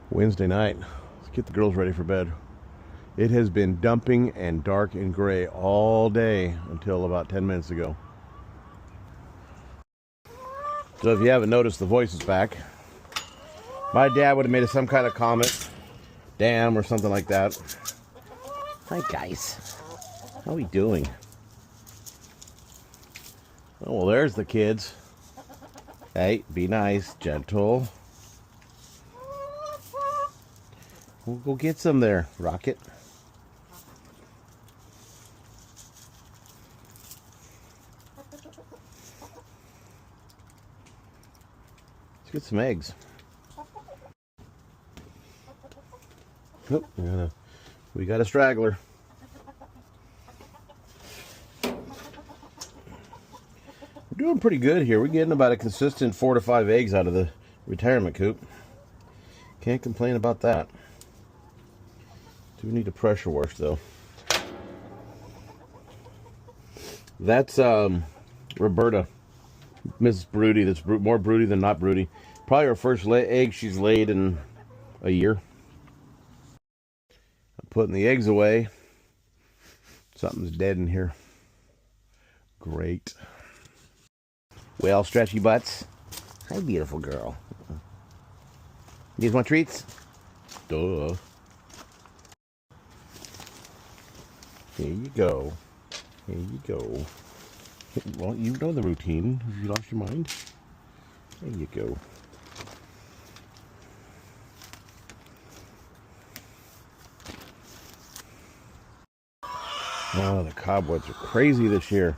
Wednesday night. Let's get the girls ready for bed. It has been dumping and dark and gray all day until about 10 minutes ago. So if you haven't noticed, the voice is back. My dad would have made some kind of comment, damn, or something like that. Hi guys, how are we doing? Oh, well, there's the kids. Hey, be nice, gentle. We'll go get some there, Rocket. Let's get some eggs. Oh, we got a straggler. We're doing pretty good here. We're getting about a consistent 4 to 5 eggs out of the retirement coop. Can't complain about that. Do need a pressure wash though. That's Roberta, Mrs. Broody. That's more broody than not broody. Probably her first egg she's laid in a year. I'm putting the eggs away. Something's dead in here. Great. Well, stretchy butts. Hi, beautiful girl. Need more treats? Duh. Here you go. Here you go. Well, you know the routine. Have you lost your mind? There you go. Oh, the cobwebs are crazy this year.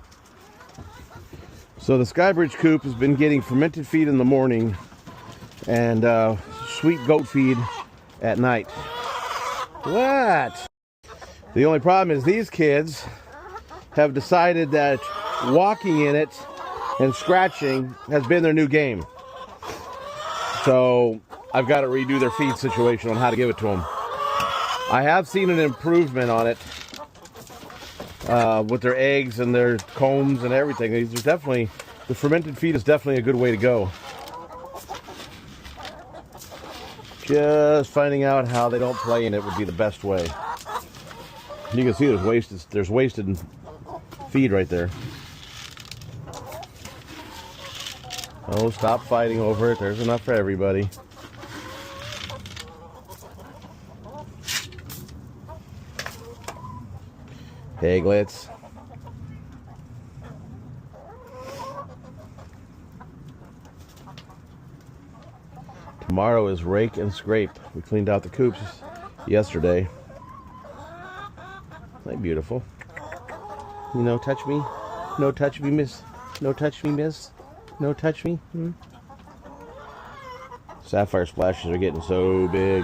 So the Skybridge coop has been getting fermented feed in the morning and sweet goat feed at night. What? The only problem is these kids have decided that walking in it and scratching has been their new game. So I've got to redo their feed situation on how to give it to them. I have seen an improvement on it with their eggs and their combs and everything. These are definitely, the fermented feed is definitely a good way to go. Just finding out how they don't play in it would be the best way. You can see there's wasted feed right there. Oh, stop fighting over it. There's enough for everybody. Piglets. Tomorrow is rake and scrape. We cleaned out the coops yesterday. Isn't that beautiful? You know, touch me. No touch me, miss. No touch me, miss. No touch me. Sapphire splashes are getting so big.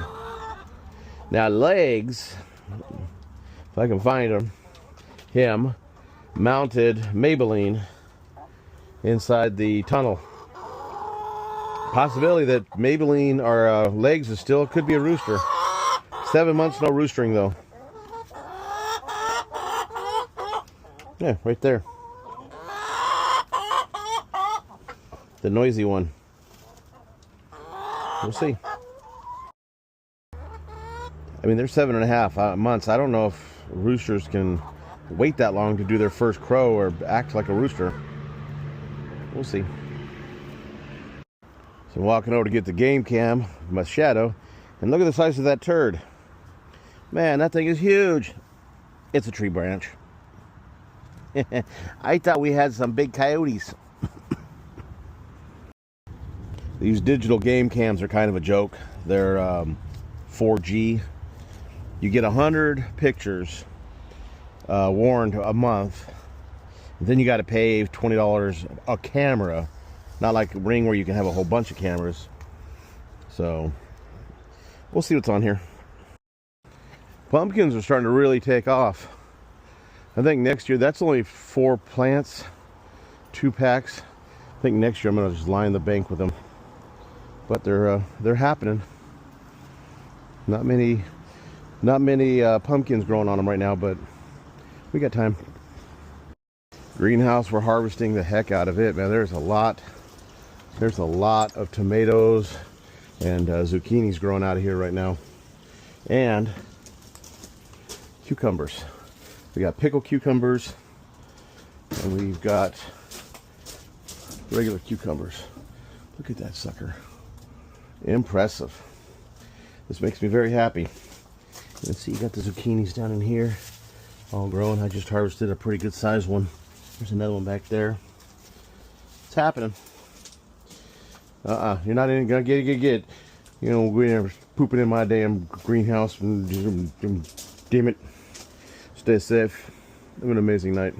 Now legs, if I can find him mounted Maybelline inside the tunnel. Possibility that Maybelline or legs is still could be a rooster. 7 months no roostering though. Yeah, right there. The noisy one. We'll see. I mean, they're 7.5 months. I don't know if roosters can wait that long to do their first crow or act like a rooster. We'll see. So I'm walking over to get the game cam, my shadow, and look at the size of that turd. Man, that thing is huge. It's a tree branch. I thought we had some big coyotes. These digital game cams are kind of a joke. They're 4G. You get 100 pictures warned a month. Then you got to pay $20 a camera. Not like Ring where you can have a whole bunch of cameras. So we'll see what's on here. Pumpkins are starting to really take off. I think next year, that's only 4 plants, 2 packs. I think next year I'm gonna just line the bank with them. But they're happening. Not many pumpkins growing on them right now, but we got time. Greenhouse, we're harvesting the heck out of it, man. There's a lot of tomatoes, And zucchini's growing out of here right now. And cucumbers. We got pickled cucumbers, and we've got regular cucumbers. Look at that sucker. Impressive. This makes me very happy. Let's see, you got the zucchinis down in here, all growing. I just harvested a pretty good sized one. There's another one back there. It's happening. You're not even gonna get. You know, we're pooping in my damn greenhouse. Damn it. Stay safe. Have an amazing night.